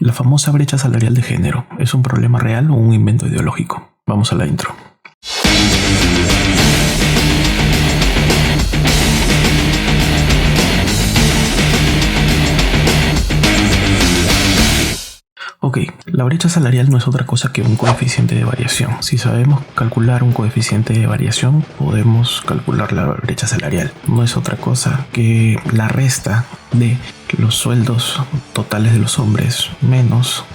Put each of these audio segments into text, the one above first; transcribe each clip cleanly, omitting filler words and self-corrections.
La famosa brecha salarial de género, ¿es un problema real o un invento ideológico? Vamos a la intro. Ok, la brecha salarial no es otra cosa que un coeficiente de variación. Si sabemos calcular un coeficiente de variación, podemos calcular la brecha salarial. No es otra cosa que la resta de los sueldos totales de los hombres menos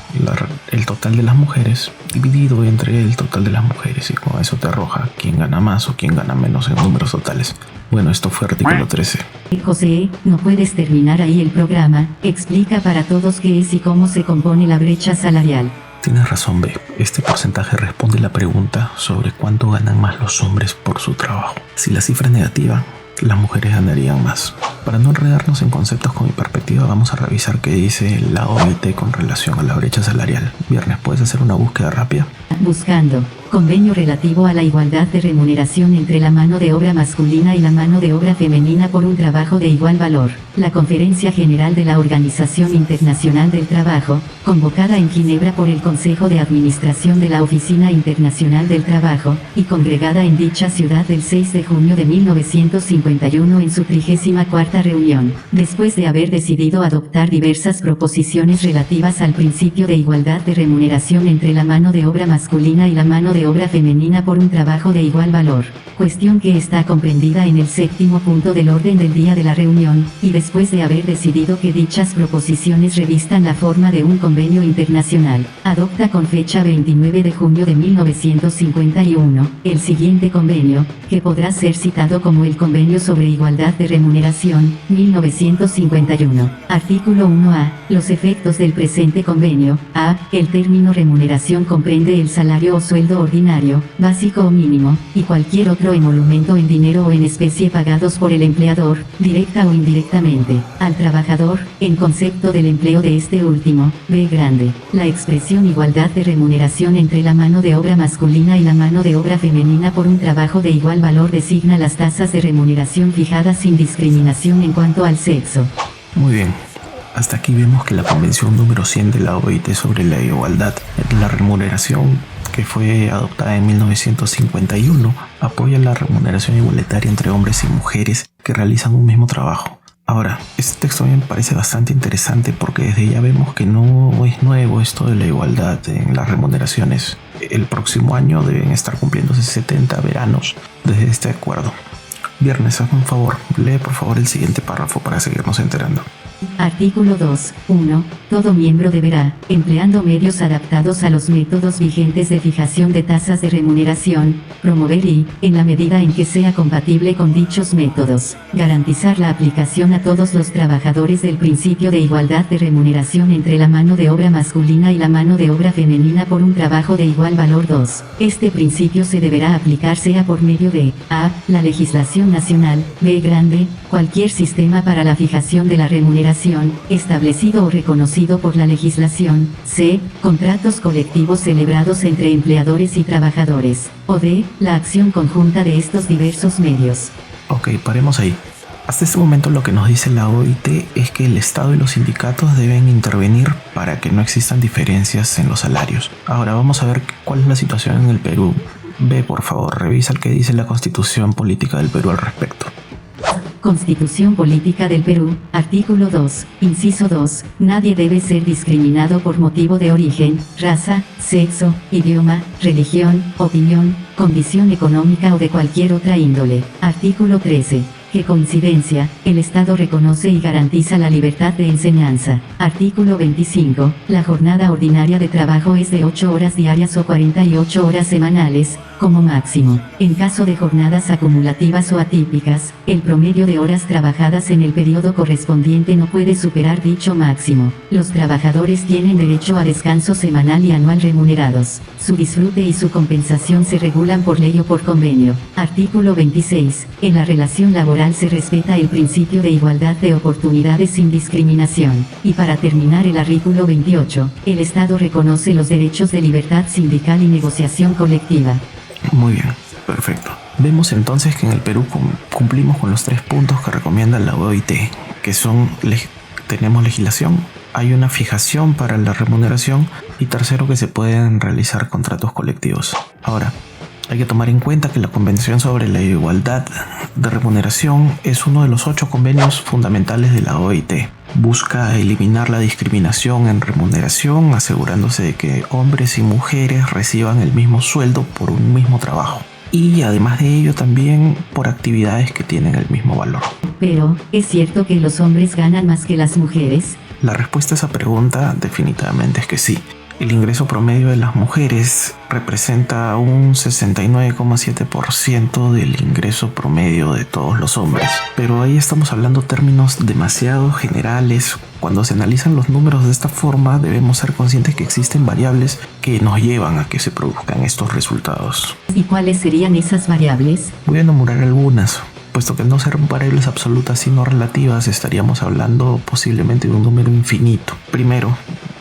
el total de las mujeres dividido entre el total de las mujeres, y con eso te arroja quién gana más o quién gana menos en números totales. Bueno, esto fue artículo 13. José, no puedes terminar ahí el programa. Explica para todos qué es y cómo se compone la brecha salarial. Tienes razón, B. Este porcentaje responde la pregunta sobre cuánto ganan más los hombres por su trabajo. Si la cifra es negativa, las mujeres ganarían más. Para no enredarnos en conceptos con mi perspectiva, vamos a revisar qué dice la OIT con relación a la brecha salarial. Viernes, ¿puedes hacer una búsqueda rápida? Buscando. Convenio relativo a la igualdad de remuneración entre la mano de obra masculina y la mano de obra femenina por un trabajo de igual valor. La Conferencia General de la Organización Internacional del Trabajo, convocada en Ginebra por el Consejo de Administración de la Oficina Internacional del Trabajo, y congregada en dicha ciudad el 6 de junio de 1951 en su 34ª reunión, después de haber decidido adoptar diversas proposiciones relativas al principio de igualdad de remuneración entre la mano de obra masculina y la mano de obra femenina por un trabajo de igual valor, cuestión que está comprendida en el 7º punto del orden del día de la reunión, y después de haber decidido que dichas proposiciones revistan la forma de un convenio internacional, adopta con fecha 29 de junio de 1951, el siguiente convenio, que podrá ser citado como el Convenio sobre Igualdad de Remuneración, 1951. Artículo 1A. Los efectos del presente convenio. A. El término remuneración comprende el salario o sueldo ordinario, básico o mínimo, y cualquier otro emolumento en dinero o en especie pagados por el empleador, directa o indirectamente, al trabajador, en concepto del empleo de este último. B grande. La expresión igualdad de remuneración entre la mano de obra masculina y la mano de obra femenina por un trabajo de igual valor designa las tasas de remuneración fijadas sin discriminación en cuanto al sexo. Muy bien. Hasta aquí vemos que la Convención número 100 de la OIT sobre la igualdad de la remuneración, que fue adoptada en 1951, apoya la remuneración igualitaria entre hombres y mujeres que realizan un mismo trabajo. Ahora, este texto a mí me parece bastante interesante porque desde ya vemos que no es nuevo esto de la igualdad en las remuneraciones. El próximo año deben estar cumpliéndose 70 veranos desde este acuerdo. Viernes, hazme un favor, lee por favor el siguiente párrafo para seguirnos enterando. Artículo 2. 1. Todo miembro deberá, empleando medios adaptados a los métodos vigentes de fijación de tasas de remuneración, promover y, en la medida en que sea compatible con dichos métodos, garantizar la aplicación a todos los trabajadores del principio de igualdad de remuneración entre la mano de obra masculina y la mano de obra femenina por un trabajo de igual valor. 2. Este principio se deberá aplicar sea por medio de a. la legislación nacional, b grande, cualquier sistema para la fijación de la remuneración establecido o reconocido por la legislación, c. contratos colectivos celebrados entre empleadores y trabajadores, o d. la acción conjunta de estos diversos medios. Ok, paremos ahí. Hasta este momento lo que nos dice la OIT es que el Estado y los sindicatos deben intervenir para que no existan diferencias en los salarios. Ahora vamos a ver cuál es la situación en el Perú. Ve, por favor, revisa el que dice la Constitución Política del Perú al respecto. Constitución Política del Perú, artículo 2, inciso 2, nadie debe ser discriminado por motivo de origen, raza, sexo, idioma, religión, opinión, condición económica o de cualquier otra índole. Artículo 13. Que coincidencia, el Estado reconoce y garantiza la libertad de enseñanza. Artículo 25. La jornada ordinaria de trabajo es de 8 horas diarias o 48 horas semanales, como máximo. En caso de jornadas acumulativas o atípicas, el promedio de horas trabajadas en el periodo correspondiente no puede superar dicho máximo. Los trabajadores tienen derecho a descanso semanal y anual remunerados. Su disfrute y su compensación se regulan por ley o por convenio. Artículo 26. En la relación laboral se respeta el principio de igualdad de oportunidades sin discriminación. Y para terminar el artículo 28, el Estado reconoce los derechos de libertad sindical y negociación colectiva. Muy bien, perfecto. Vemos entonces que en el Perú cumplimos con los 3 puntos que recomienda la OIT, que son tenemos legislación, hay una fijación para la remuneración y tercero, que se pueden realizar contratos colectivos. Ahora, hay que tomar en cuenta que la Convención sobre la Igualdad de Remuneración es uno de los 8 convenios fundamentales de la OIT. Busca eliminar la discriminación en remuneración, asegurándose de que hombres y mujeres reciban el mismo sueldo por un mismo trabajo. Y además de ello también por actividades que tienen el mismo valor. Pero, ¿es cierto que los hombres ganan más que las mujeres? La respuesta a esa pregunta definitivamente es que sí. El ingreso promedio de las mujeres representa un 69,7% del ingreso promedio de todos los hombres. Pero ahí estamos hablando términos demasiado generales. Cuando se analizan los números de esta forma, debemos ser conscientes que existen variables que nos llevan a que se produzcan estos resultados. ¿Y cuáles serían esas variables? Voy a enumerar algunas. Puesto que no ser variables absolutas sino relativas, estaríamos hablando posiblemente de un número infinito. Primero,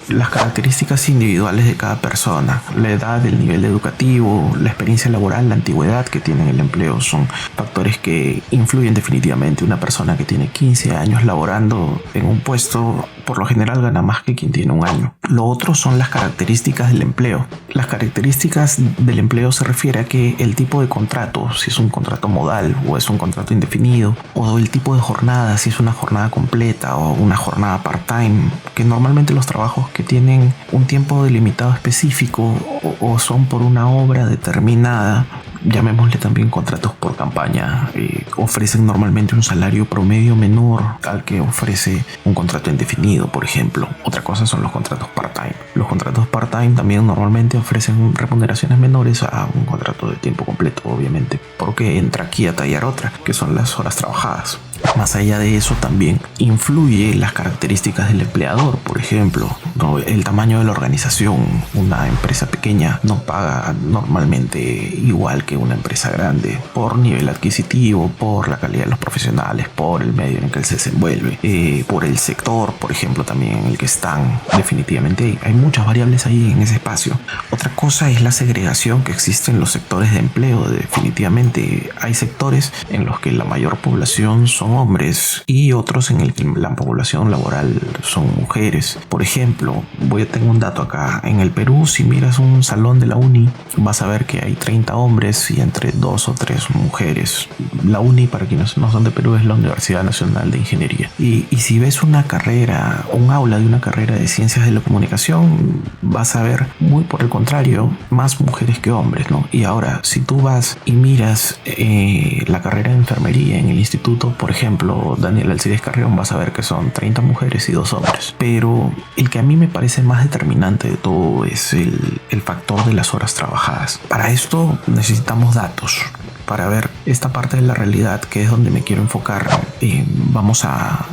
las características individuales de cada persona, la edad, el nivel educativo, la experiencia laboral, la antigüedad que tiene en el empleo son factores que influyen definitivamente. Una persona que tiene 15 años laborando en un puesto por lo general gana más que quien tiene un año. Lo otro son las características del empleo. Las características del empleo se refiere a que el tipo de contrato, si es un contrato modal o es un contrato indefinido, o el tipo de jornada, si es una jornada completa o una jornada part-time, que normalmente los trabajos que tienen un tiempo delimitado específico o son por una obra determinada, llamémosle también contratos por campaña, ofrecen normalmente un salario promedio menor al que ofrece un contrato indefinido, por ejemplo. Otra cosa son los contratos part-time. Los contratos part-time también normalmente ofrecen remuneraciones menores a un contrato de tiempo completo, obviamente, porque entra aquí a tallar otra, que son las horas trabajadas. Más allá de eso, también influye las características del empleador. Por ejemplo, el tamaño de la organización. Una empresa pequeña no paga normalmente igual que una empresa grande, por nivel adquisitivo, por la calidad de los profesionales, por el medio en el que se desenvuelve, por el sector, por ejemplo, también en el que están. Definitivamente hay muchas variables ahí en ese espacio. Otra cosa es la segregación que existe en los sectores de empleo. Definitivamente hay sectores en los que la mayor población son hombres y otros en el que la población laboral son mujeres. Por ejemplo, tengo un dato acá. En el Perú, si miras un salón de la uni, vas a ver que hay 30 hombres y entre 2 o 3 mujeres. La uni, para quienes no son de Perú, es la Universidad Nacional de Ingeniería. Y si ves una carrera, un aula de una carrera de ciencias de la comunicación, vas a ver, muy por el contrario, más mujeres que hombres, ¿no? Y ahora, si tú vas y miras la carrera de enfermería en el instituto, por ejemplo, Daniel Alcides Carrión, vas a ver que son 30 mujeres y 2 hombres. Pero el que a mí me parece más determinante de todo es el factor de las horas trabajadas. Para esto necesitamos datos. Para ver esta parte de la realidad, que es donde me quiero enfocar, vamos a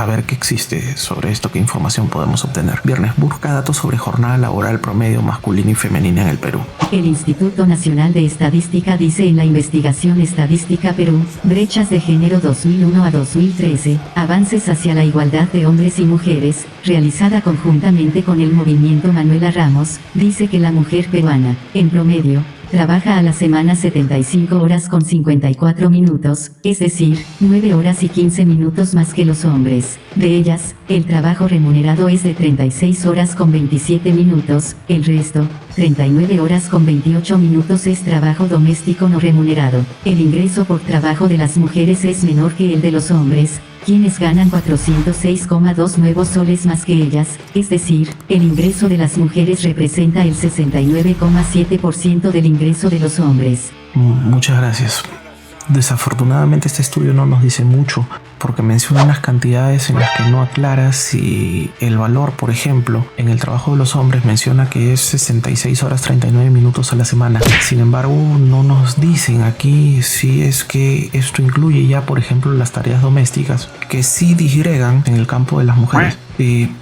ver qué existe sobre esto, qué información podemos obtener. Viernes, busca datos sobre jornada laboral promedio masculina y femenina en el Perú. El Instituto Nacional de Estadística dice en la investigación Estadística Perú, brechas de género 2001 a 2013, avances hacia la igualdad de hombres y mujeres, realizada conjuntamente con el movimiento Manuela Ramos, dice que la mujer peruana, en promedio, trabaja a la semana 75 horas con 54 minutos, es decir, 9 horas y 15 minutos más que los hombres. De ellas, el trabajo remunerado es de 36 horas con 27 minutos, el resto, 39 horas con 28 minutos es trabajo doméstico no remunerado. El ingreso por trabajo de las mujeres es menor que el de los hombres, quienes ganan 406,2 nuevos soles más que ellas, es decir, el ingreso de las mujeres representa el 69,7% del ingreso de los hombres. Muchas gracias. Desafortunadamente este estudio no nos dice mucho porque menciona unas cantidades en las que no aclara si el valor, por ejemplo, en el trabajo de los hombres menciona que es 66 horas 39 minutos a la semana. Sin embargo, no nos dicen aquí si es que esto incluye ya, por ejemplo, las tareas domésticas que sí disgregan en el campo de las mujeres.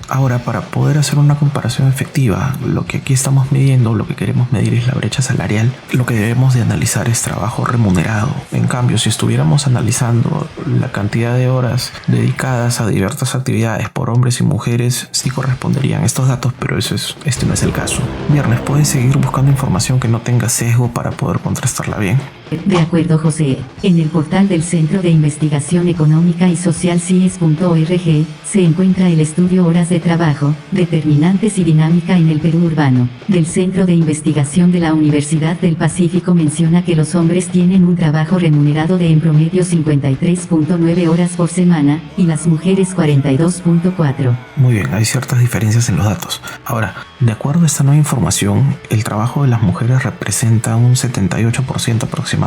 Ahora, para poder hacer una comparación efectiva, lo que aquí estamos midiendo, lo que queremos medir es la brecha salarial. Lo que debemos de analizar es trabajo remunerado. En cambio, si estuviéramos analizando la cantidad de horas dedicadas a diversas actividades por hombres y mujeres sí corresponderían estos datos, pero este no es el caso. Viernes, puedes seguir buscando información que no tenga sesgo para poder contrastarla bien. De acuerdo, José. En el portal del Centro de Investigación Económica y Social CIES.org se encuentra el estudio Horas de Trabajo, Determinantes y Dinámica en el Perú Urbano, del Centro de Investigación de la Universidad del Pacífico. Menciona que los hombres tienen un trabajo remunerado de en promedio 53.9 horas por semana, y las mujeres 42.4. Muy bien, hay ciertas diferencias en los datos. Ahora, de acuerdo a esta nueva información, el trabajo de las mujeres representa un 78% aproximadamente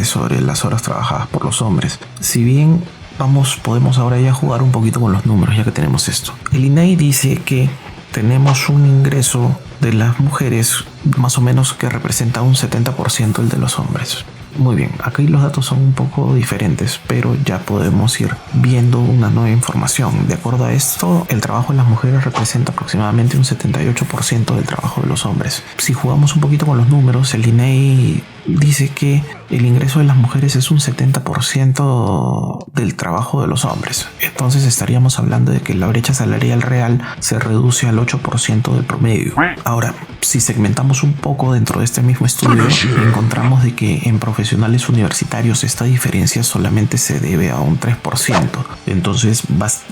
sobre las horas trabajadas por los hombres. Si bien podemos ahora ya jugar un poquito con los números, ya que tenemos esto. El INEGI dice que tenemos un ingreso de las mujeres más o menos que representa un 70% el de los hombres. Muy bien, aquí los datos son un poco diferentes, pero ya podemos ir viendo una nueva información. De acuerdo a esto, el trabajo de las mujeres representa aproximadamente un 78% del trabajo de los hombres. Si jugamos un poquito con los números, el INEGI dice que el ingreso de las mujeres es un 70% del trabajo de los hombres. Entonces estaríamos hablando de que la brecha salarial real se reduce al 8% del promedio. Ahora, si segmentamos un poco dentro de este mismo estudio, encontramos de que en profesionales universitarios esta diferencia solamente se debe a un 3%. Entonces,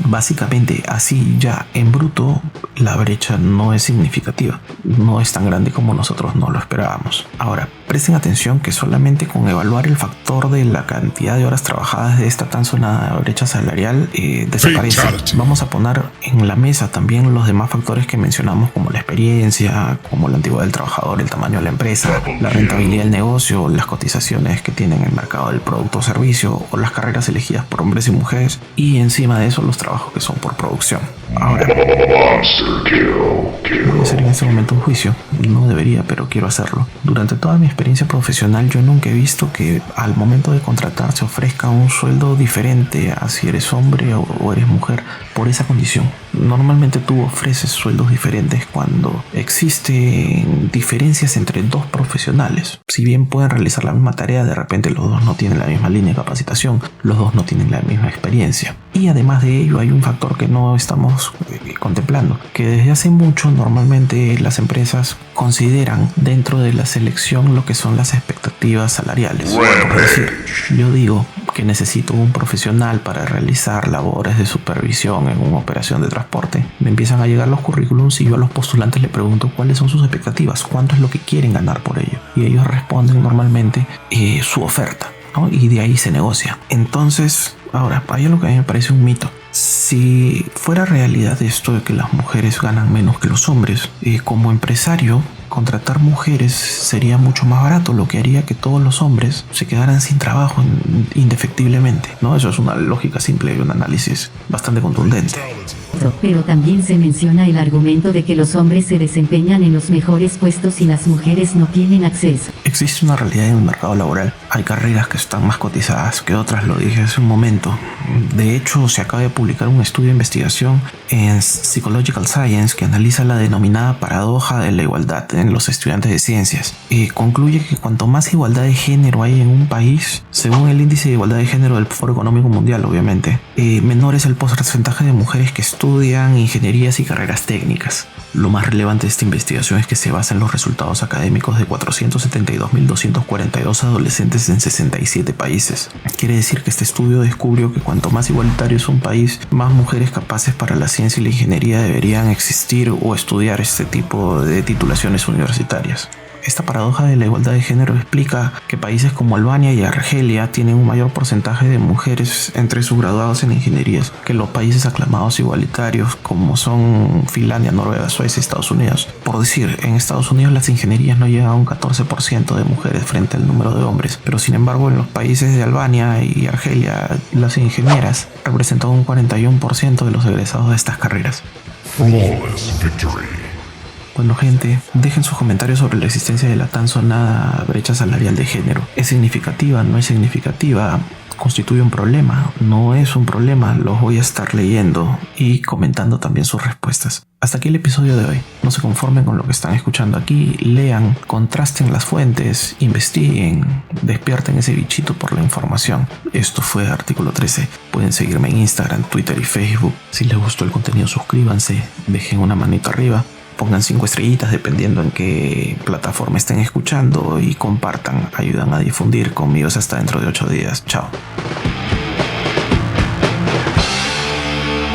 básicamente, así ya en bruto, la brecha no es significativa. No es tan grande como nosotros no lo esperábamos. Ahora, presten atención que solamente con evaluar el factor de la cantidad de horas trabajadas de esta tan sonada brecha salarial desaparece. Vamos a poner en la mesa también los demás factores que mencionamos, como la experiencia, como la antigüedad del trabajador, el tamaño de la empresa, la rentabilidad del negocio, las cotizaciones que tiene en el mercado del producto o servicio, o las carreras elegidas por hombres y mujeres, y encima de eso los trabajos que son por producción. Ahora, voy a hacer en este momento un juicio. No debería, pero quiero hacerlo. Durante toda mi experiencia profesional, yo nunca he visto que al momento de contratar se ofrezca un sueldo diferente a si eres hombre o eres mujer por esa condición. Normalmente tú ofreces sueldos diferentes cuando existen diferencias entre dos profesionales. Si bien pueden realizar la misma tarea, de repente los dos no tienen la misma línea de capacitación, los dos no tienen la misma experiencia. Y además de ello hay un factor que no estamos contemplando, que desde hace mucho normalmente las empresas consideran dentro de la selección lo que son las expectativas salariales. Es decir, yo digo que necesito un profesional para realizar labores de supervisión en una operación de transporte. Me empiezan a llegar los currículums y yo a los postulantes le pregunto cuáles son sus expectativas, cuánto es lo que quieren ganar por ello. Y ellos responden normalmente su oferta, ¿no? Y de ahí se negocia. Entonces, ahora, hay algo que a mí me parece un mito. Si fuera realidad esto de que las mujeres ganan menos que los hombres, como empresario, contratar mujeres sería mucho más barato, lo que haría que todos los hombres se quedaran sin trabajo indefectiblemente, ¿no? Eso es una lógica simple y un análisis bastante contundente. Pero también se menciona el argumento de que los hombres se desempeñan en los mejores puestos y las mujeres no tienen acceso. Existe una realidad en el mercado laboral. Hay carreras que están más cotizadas que otras, lo dije hace un momento. De hecho, se acaba de publicar un estudio de investigación en Psychological Science que analiza la denominada paradoja de la igualdad en los estudiantes de ciencias. Concluye que cuanto más igualdad de género hay en un país, según el índice de igualdad de género del Foro Económico Mundial, obviamente, menor es el porcentaje de mujeres que estudian ingenierías y carreras técnicas. Lo más relevante de esta investigación es que se basa en los resultados académicos de 472.242 adolescentes en 67 países. Quiere decir que este estudio descubrió que cuanto más igualitario es un país, más mujeres capaces para la ciencia y la ingeniería deberían existir o estudiar este tipo de titulaciones universitarias. Esta paradoja de la igualdad de género explica que países como Albania y Argelia tienen un mayor porcentaje de mujeres entre sus graduados en ingenierías que los países aclamados igualitarios como son Finlandia, Noruega, Suecia y Estados Unidos. Por decir, en Estados Unidos las ingenierías no llegan a un 14% de mujeres frente al número de hombres, pero sin embargo en los países de Albania y Argelia las ingenieras representan un 41% de los egresados de estas carreras. Flawless victory. Bueno, gente, dejen sus comentarios sobre la existencia de la tan sonada brecha salarial de género. ¿Es significativa? ¿No es significativa? ¿Constituye un problema? ¿No es un problema? Los voy a estar leyendo y comentando también sus respuestas. Hasta aquí el episodio de hoy. No se conformen con lo que están escuchando aquí, lean, contrasten las fuentes, investiguen, despierten ese bichito por la información. Esto fue Artículo 13. Pueden seguirme en Instagram, Twitter y Facebook. Si les gustó el contenido, suscríbanse, dejen una manito arriba, pongan 5 estrellitas dependiendo en qué plataforma estén escuchando y compartan, ayudan a difundir. Conmigo hasta dentro de 8 días. Chao.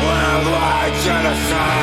Worldwide genocide.